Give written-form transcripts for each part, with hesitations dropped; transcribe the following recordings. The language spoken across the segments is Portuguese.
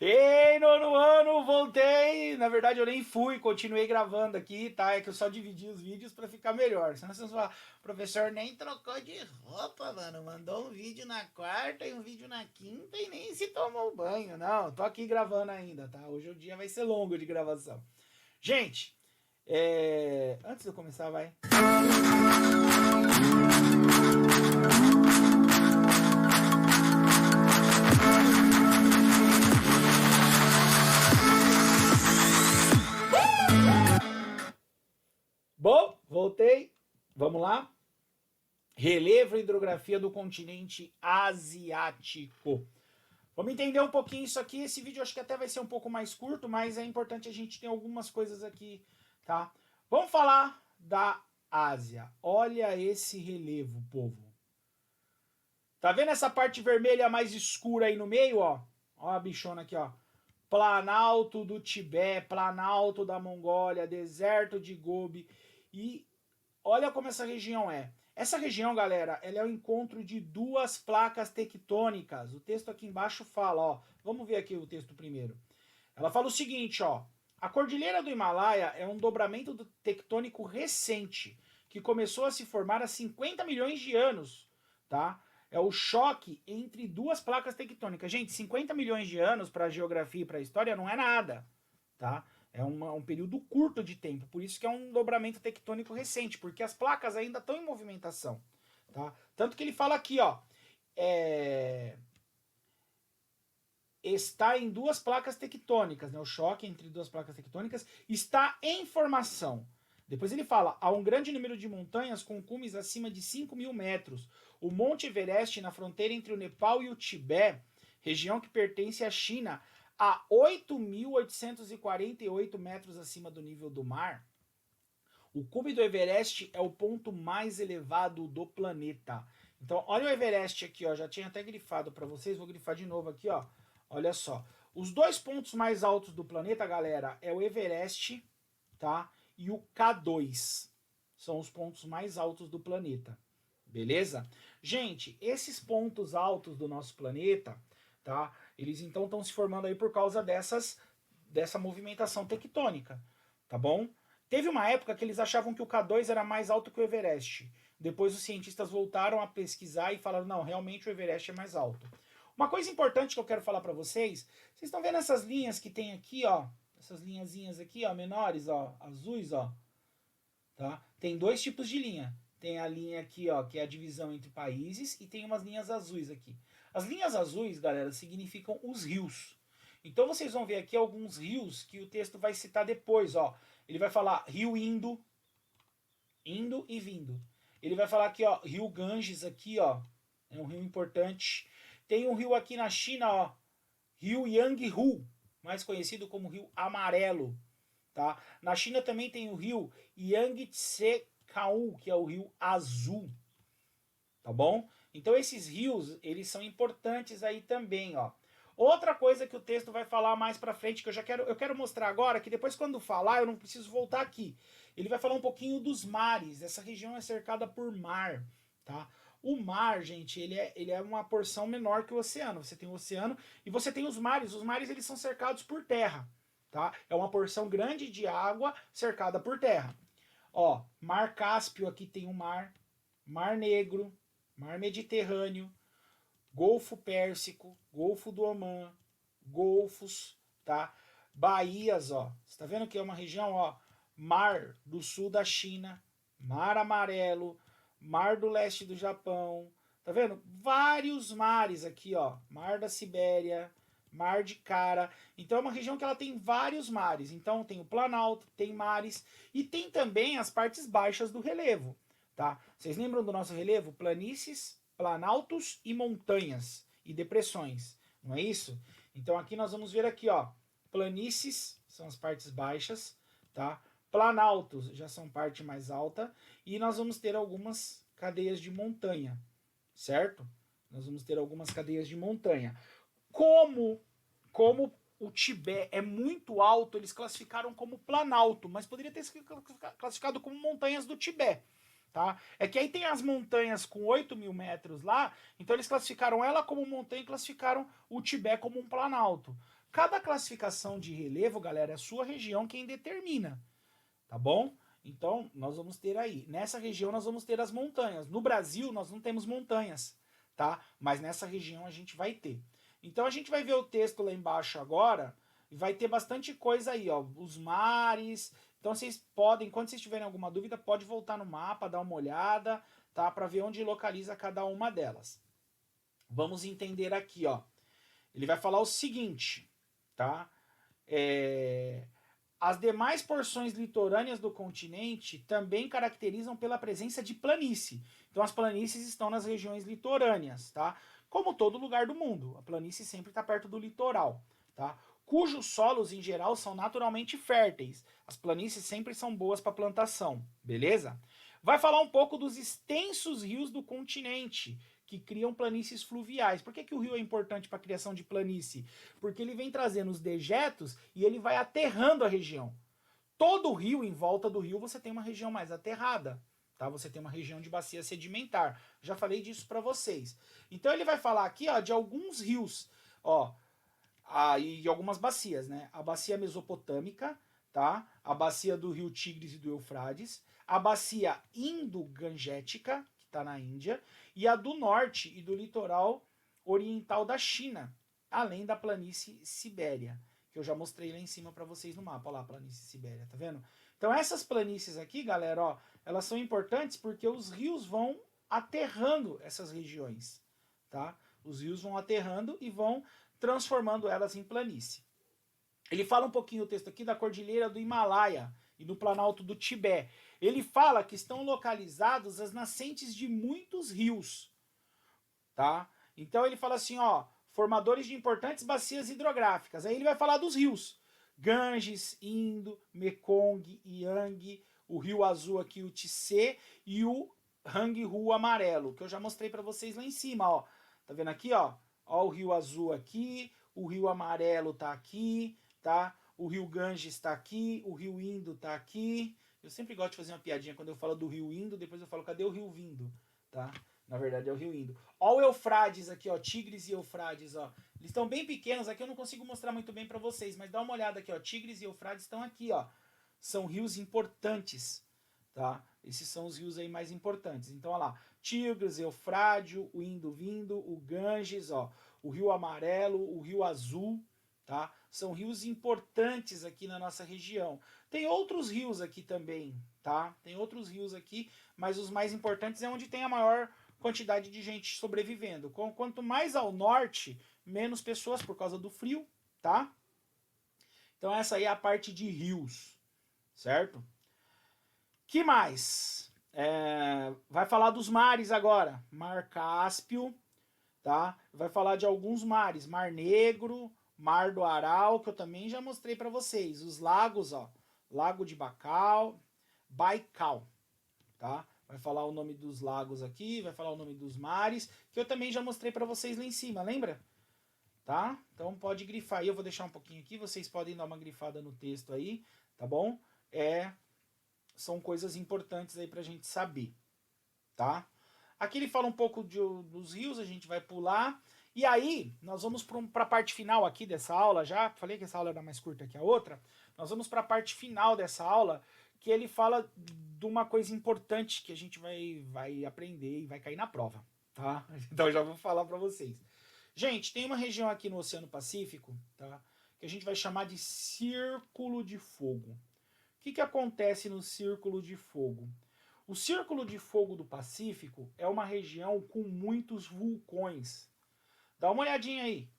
Ei, nono ano, voltei! Na verdade, eu nem fui, continuei gravando aqui, tá? É que eu só dividi os vídeos pra ficar melhor. Senão vocês vão falar, o professor nem trocou de roupa, mano. Mandou um vídeo na quarta e um vídeo na quinta e nem se tomou banho. Não, tô aqui gravando ainda, tá? Hoje o dia vai ser longo de gravação. Gente, antes de eu começar, vai. Bom, voltei. Vamos lá. Relevo e hidrografia do continente asiático. Vamos entender um pouquinho isso aqui. Esse vídeo acho que até vai ser um pouco mais curto, mas é importante a gente ter algumas coisas aqui, tá? Vamos falar da Ásia. Olha esse relevo, povo. Tá vendo essa parte vermelha mais escura aí no meio, ó? Ó a bichona aqui, ó. Planalto do Tibete, Planalto da Mongólia, deserto de Gobi. E olha como essa região é. Essa região, galera, ela é o encontro de duas placas tectônicas. O texto aqui embaixo fala, ó. Vamos ver aqui o texto primeiro. Ela fala o seguinte, ó. A Cordilheira do Himalaia é um dobramento tectônico recente que começou a se formar há 50 milhões de anos, tá? É o choque entre duas placas tectônicas. Gente, 50 milhões de anos para a geografia e para a história não é nada, tá? É um período curto de tempo, por isso que é um dobramento tectônico recente, porque as placas ainda estão em movimentação, tá? Tanto que ele fala aqui, ó, está em duas placas tectônicas, né? O choque entre duas placas tectônicas está em formação. Depois ele fala, há um grande número de montanhas com cumes acima de 5.000 metros. O Monte Everest, na fronteira entre o Nepal e o Tibete, região que pertence à China, a 8.848 metros acima do nível do mar. O cume do Everest é o ponto mais elevado do planeta. Então, olha o Everest aqui, ó. Já tinha até grifado para vocês, vou grifar de novo aqui, ó. Olha só. Os dois pontos mais altos do planeta, galera, é o Everest, tá? E o K2. São os pontos mais altos do planeta. Beleza? Gente, esses pontos altos do nosso planeta, tá? Eles então estão se formando aí por causa dessa movimentação tectônica, tá bom? Teve uma época que eles achavam que o K2 era mais alto que o Everest. Depois os cientistas voltaram a pesquisar e falaram, não, realmente o Everest é mais alto. Uma coisa importante que eu quero falar para vocês, vocês estão vendo essas linhas que tem aqui, ó, essas linhazinhas aqui, ó, menores, ó, azuis, ó, tá? Tem dois tipos de linha. Tem a linha aqui, ó, que é a divisão entre países, e tem umas linhas azuis aqui. As linhas azuis, galera, significam os rios. Então vocês vão ver aqui alguns rios que o texto vai citar depois, ó. Ele vai falar rio Indo, indo e vindo. Ele vai falar aqui, ó, rio Ganges aqui, ó, é um rio importante. Tem um rio aqui na China, ó, rio Yangtze, mais conhecido como rio Amarelo, tá? Na China também tem o rio Yangtze-Kiang, que é o rio Azul, tá bom? Então esses rios, eles são importantes aí também, ó. Outra coisa que o texto vai falar mais para frente, que eu quero mostrar agora, que depois quando falar eu não preciso voltar aqui. Ele vai falar um pouquinho dos mares. Essa região é cercada por mar, tá? O mar, gente, ele é uma porção menor que o oceano. Você tem o oceano e você tem os mares. Os mares eles são cercados por terra, tá? É uma porção grande de água cercada por terra. Ó, Mar Cáspio aqui tem um mar, Mar Negro, Mar Mediterrâneo, Golfo Pérsico, Golfo do Omã, Golfos, tá? Baías, ó. Você tá vendo que é uma região, ó, Mar do Sul da China, Mar Amarelo, Mar do Leste do Japão. Tá vendo? Vários mares aqui, ó. Mar da Sibéria, Mar de Cara. Então é uma região que ela tem vários mares. Então tem o Planalto, tem mares e tem também as partes baixas do relevo, tá? Vocês lembram do nosso relevo? Planícies, planaltos e montanhas e depressões, não é isso? Então aqui nós vamos ver aqui, ó, planícies são as partes baixas, tá? Planaltos já são parte mais alta e nós vamos ter algumas cadeias de montanha, certo? Nós vamos ter algumas cadeias de montanha. Como o Tibete é muito alto, eles classificaram como planalto, mas poderia ter sido classificado como montanhas do Tibete. Tá? É que aí tem as montanhas com 8.000 metros lá, então eles classificaram ela como montanha e classificaram o Tibete como um planalto. Cada classificação de relevo, galera, é a sua região quem determina, tá bom? Então, nós vamos ter aí, nessa região nós vamos ter as montanhas. No Brasil, nós não temos montanhas, tá? Mas nessa região a gente vai ter. Então, a gente vai ver o texto lá embaixo agora, e vai ter bastante coisa aí, ó, os mares. Então, vocês podem, quando vocês tiverem alguma dúvida, pode voltar no mapa, dar uma olhada, tá? Para ver onde localiza cada uma delas. Vamos entender aqui, ó. Ele vai falar o seguinte, tá? As demais porções litorâneas do continente também caracterizam pela presença de planície. Então as planícies estão nas regiões litorâneas, tá? Como todo lugar do mundo, a planície sempre está perto do litoral, tá? Cujos solos em geral são naturalmente férteis. As planícies sempre são boas para plantação, beleza? Vai falar um pouco dos extensos rios do continente, que criam planícies fluviais. Por que o rio é importante para a criação de planície? Porque ele vem trazendo os dejetos e ele vai aterrando a região. Todo rio, em volta do rio, você tem uma região mais aterrada. Tá? Você tem uma região de bacia sedimentar. Já falei disso para vocês. Então ele vai falar aqui, ó, de alguns rios, ó, e de algumas bacias, né? A bacia mesopotâmica, tá? A bacia do rio Tigres e do Eufrates, a bacia indo-gangética, que está na Índia, e a do norte e do litoral oriental da China, além da planície Sibéria, que eu já mostrei lá em cima para vocês no mapa. Olha lá a planície Sibéria, tá vendo? Então essas planícies aqui, galera, ó, elas são importantes porque os rios vão aterrando essas regiões, tá? Os rios vão aterrando e vão transformando elas em planície. Ele fala um pouquinho o texto aqui da cordilheira do Himalaia e do planalto do Tibete. Ele fala que estão localizados as nascentes de muitos rios, tá? Então ele fala assim, ó, formadores de importantes bacias hidrográficas. Aí ele vai falar dos rios: Ganges, Indo, Mekong, Yang, o Rio Azul aqui, o Tse, e o Hanghu amarelo, que eu já mostrei para vocês lá em cima, ó. Tá vendo aqui, ó? Ó o Rio Azul aqui, o Rio Amarelo tá aqui, tá? O Rio Ganges tá aqui, o Rio Indo tá aqui. Eu sempre gosto de fazer uma piadinha quando eu falo do Rio Indo, depois eu falo, cadê o Rio Vindo? Tá? Na verdade é o Rio Indo. Ó o Eufrates aqui, ó, Tigres e Eufrates, ó. Eles estão bem pequenos aqui, eu não consigo mostrar muito bem para vocês, mas dá uma olhada aqui, ó. Tigres e Eufrates estão aqui, ó. São rios importantes, tá? Esses são os rios aí mais importantes. Então, olha lá, Tigres, Eufrádio, o Indo Vindo, o Ganges, ó, o Rio Amarelo, o Rio Azul, tá? São rios importantes aqui na nossa região. Tem outros rios aqui também, tá? Tem outros rios aqui, mas os mais importantes é onde tem a maior quantidade de gente sobrevivendo. Quanto mais ao norte, menos pessoas por causa do frio, tá? Então essa aí é a parte de rios, certo? Que mais? Vai falar dos mares agora. Mar Cáspio, tá? Vai falar de alguns mares. Mar Negro, Mar do Aral, que eu também já mostrei para vocês. Os lagos, ó. Lago de Baikal, tá? Vai falar o nome dos lagos aqui, vai falar o nome dos mares, que eu também já mostrei para vocês lá em cima, lembra? Tá? Então pode grifar aí, eu vou deixar um pouquinho aqui, vocês podem dar uma grifada no texto aí, tá bom? São coisas importantes aí pra gente saber, tá? Aqui ele fala um pouco dos rios, a gente vai pular. E aí, nós vamos para a parte final aqui dessa aula já. Falei que essa aula era mais curta que a outra. Nós vamos para a parte final dessa aula, que ele fala de uma coisa importante que a gente vai aprender e vai cair na prova, tá? Então eu já vou falar para vocês. Gente, tem uma região aqui no Oceano Pacífico, tá? Que a gente vai chamar de Círculo de Fogo. O que acontece no Círculo de Fogo? O Círculo de Fogo do Pacífico é uma região com muitos vulcões. Dá uma olhadinha aí,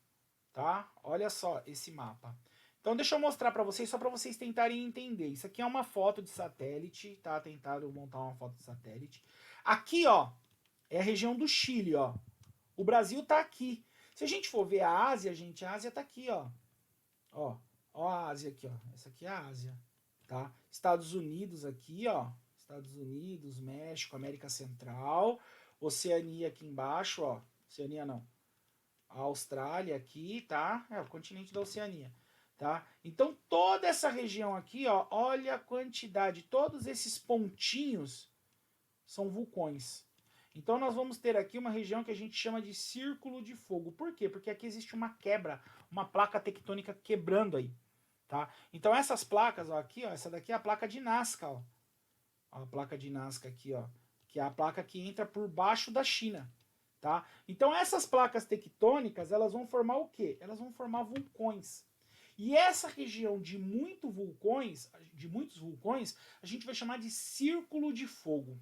tá? Olha só esse mapa. Então deixa eu mostrar para vocês, só para vocês tentarem entender. Isso aqui é uma foto de satélite, tá? Tentaram montar uma foto de satélite. Aqui, ó, é a região do Chile, ó. O Brasil tá aqui. Se a gente for ver a Ásia, gente, a Ásia tá aqui, ó. Ó a Ásia aqui, ó. Essa aqui é a Ásia. Tá? Estados Unidos aqui, ó. Estados Unidos, México, América Central. Oceania aqui embaixo, ó. Oceania não. A Austrália aqui, tá? É o continente da Oceania, tá? Então toda essa região aqui, ó, olha a quantidade, todos esses pontinhos são vulcões. Então nós vamos ter aqui uma região que a gente chama de círculo de fogo. Por quê? Porque aqui existe uma quebra, uma placa tectônica quebrando aí, tá? Então essas placas, ó, aqui, ó, essa daqui é a placa de Nazca, ó. Ó, a placa de Nazca aqui, ó, que é a placa que entra por baixo da China, tá? Então essas placas tectônicas, elas vão formar o quê? Elas vão formar vulcões. E essa região de muitos vulcões, a gente vai chamar de círculo de fogo,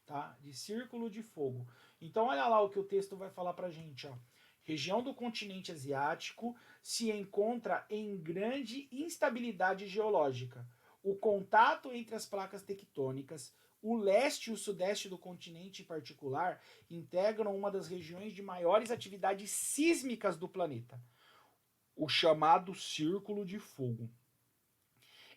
tá? De círculo de fogo. Então olha lá o que o texto vai falar pra gente, ó. Região do continente asiático se encontra em grande instabilidade geológica. O contato entre as placas tectônicas, o leste e o sudeste do continente em particular, integram uma das regiões de maiores atividades sísmicas do planeta, o chamado Círculo de Fogo.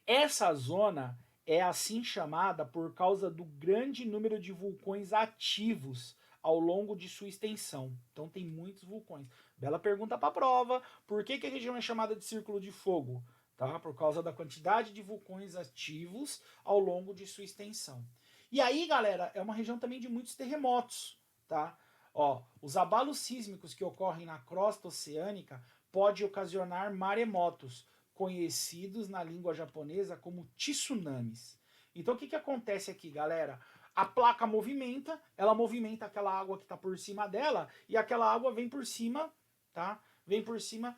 Essa zona é assim chamada por causa do grande número de vulcões ativos ao longo de sua extensão. Então tem muitos vulcões. Bela pergunta para a prova. Por que a região é chamada de Círculo de Fogo? Tá? Por causa da quantidade de vulcões ativos ao longo de sua extensão. E aí, galera, é uma região também de muitos terremotos. Tá? Ó, os abalos sísmicos que ocorrem na crosta oceânica podem ocasionar maremotos, conhecidos na língua japonesa como tsunamis. Então o que acontece aqui, galera? A placa movimenta, ela movimenta aquela água que está por cima dela e aquela água vem por cima, tá? Vem por cima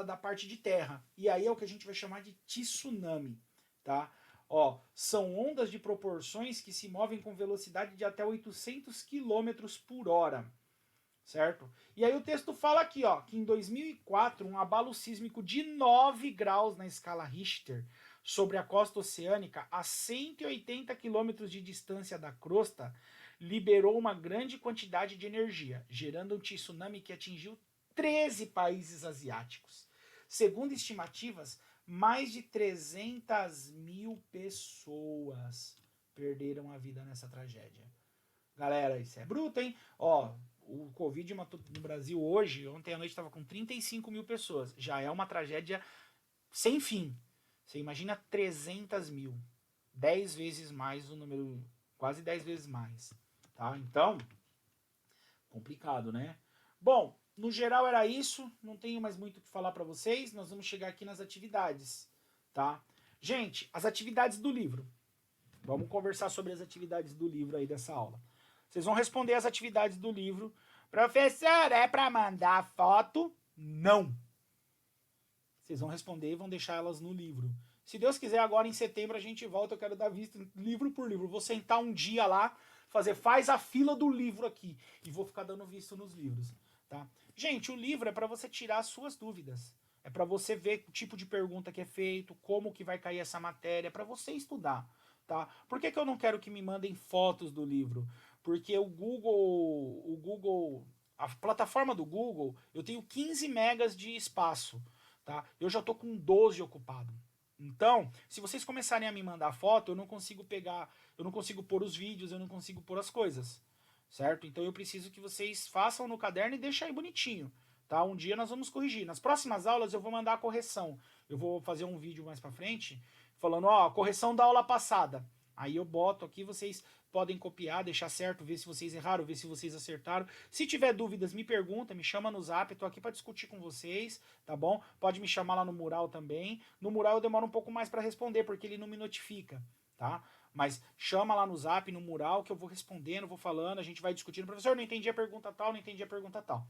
da parte de terra. E aí é o que a gente vai chamar de tsunami, tá? Ó, são ondas de proporções que se movem com velocidade de até 800 km por hora. Certo? E aí o texto fala aqui, ó, que em 2004, um abalo sísmico de 9 graus na escala Richter sobre a costa oceânica, a 180 quilômetros de distância da crosta, liberou uma grande quantidade de energia, gerando um tsunami que atingiu 13 países asiáticos. Segundo estimativas, mais de 300 mil pessoas perderam a vida nessa tragédia. Galera, isso é bruto, hein? Ó, o Covid matou no Brasil hoje, ontem à noite estava com 35 mil pessoas. Já é uma tragédia sem fim. Você imagina 300 mil. 10 vezes mais o número, quase 10 vezes mais. Tá? Então, complicado, né? Bom, no geral era isso. Não tenho mais muito o que falar para vocês. Nós vamos chegar aqui nas atividades. Tá? Gente, as atividades do livro. Vamos conversar sobre as atividades do livro aí dessa aula. Vocês vão responder as atividades do livro. Professor, é para mandar foto? Não. Vocês vão responder e vão deixar elas no livro. Se Deus quiser, agora em setembro a gente volta. Eu quero dar vista livro por livro. Vou sentar um dia lá, faz a fila do livro aqui. E vou ficar dando visto nos livros. Tá? Gente, o livro é para você tirar as suas dúvidas. É para você ver o tipo de pergunta que é feito, como que vai cair essa matéria, para você estudar. Tá? Por que eu não quero que me mandem fotos do livro? Porque o Google, a plataforma do Google, eu tenho 15 megas de espaço, tá? Eu já tô com 12 ocupado. Então, se vocês começarem a me mandar foto, eu não consigo pôr os vídeos, eu não consigo pôr as coisas, certo? Então eu preciso que vocês façam no caderno e deixem aí bonitinho, tá? Um dia nós vamos corrigir. Nas próximas aulas eu vou mandar a correção. Eu vou fazer um vídeo mais pra frente, falando, ó, correção da aula passada. Aí eu boto aqui, vocês podem copiar, deixar certo, ver se vocês erraram, ver se vocês acertaram. Se tiver dúvidas, me pergunta, me chama no zap, eu tô aqui para discutir com vocês, tá bom? Pode me chamar lá no mural também. No mural eu demoro um pouco mais para responder, porque ele não me notifica, tá? Mas chama lá no zap, no mural, que eu vou respondendo, vou falando, a gente vai discutindo. Professor, não entendi a pergunta tal, não entendi a pergunta tal.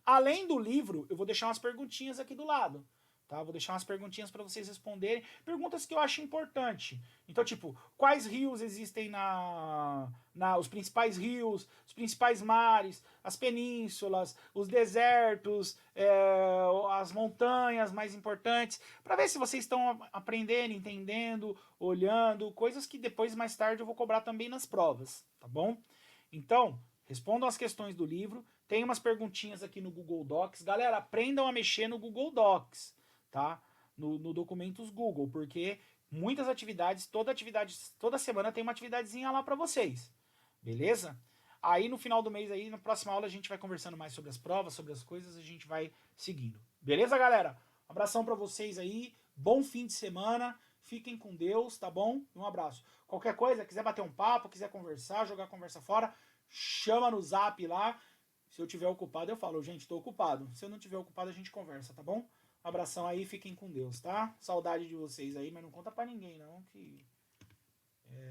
Além do livro, eu vou deixar umas perguntinhas aqui do lado. Tá? Vou deixar umas perguntinhas para vocês responderem. Perguntas que eu acho importante. Então, tipo, quais rios existem os principais rios, os principais mares, as penínsulas, os desertos, as montanhas mais importantes, para ver se vocês estão aprendendo, entendendo, olhando, coisas que depois, mais tarde, eu vou cobrar também nas provas, tá bom? Então, respondam as questões do livro. Tem umas perguntinhas aqui no Google Docs. Galera, aprendam a mexer no Google Docs, tá? No documentos Google, porque muitas atividades, toda semana tem uma atividadezinha lá para vocês, beleza? Aí no final do mês aí, na próxima aula a gente vai conversando mais sobre as provas, sobre as coisas, a gente vai seguindo. Beleza, galera? Um abração para vocês aí, bom fim de semana, fiquem com Deus, tá bom? Um abraço. Qualquer coisa, quiser bater um papo, quiser conversar, jogar a conversa fora, chama no zap lá. Se eu tiver ocupado, eu falo, gente, tô ocupado. Se eu não tiver ocupado, a gente conversa, tá bom? Abração aí, fiquem com Deus, tá? Saudade de vocês aí, mas não conta pra ninguém, não, que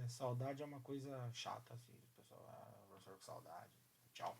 saudade é uma coisa chata, assim. O pessoal, professor, com saudade. Tchau.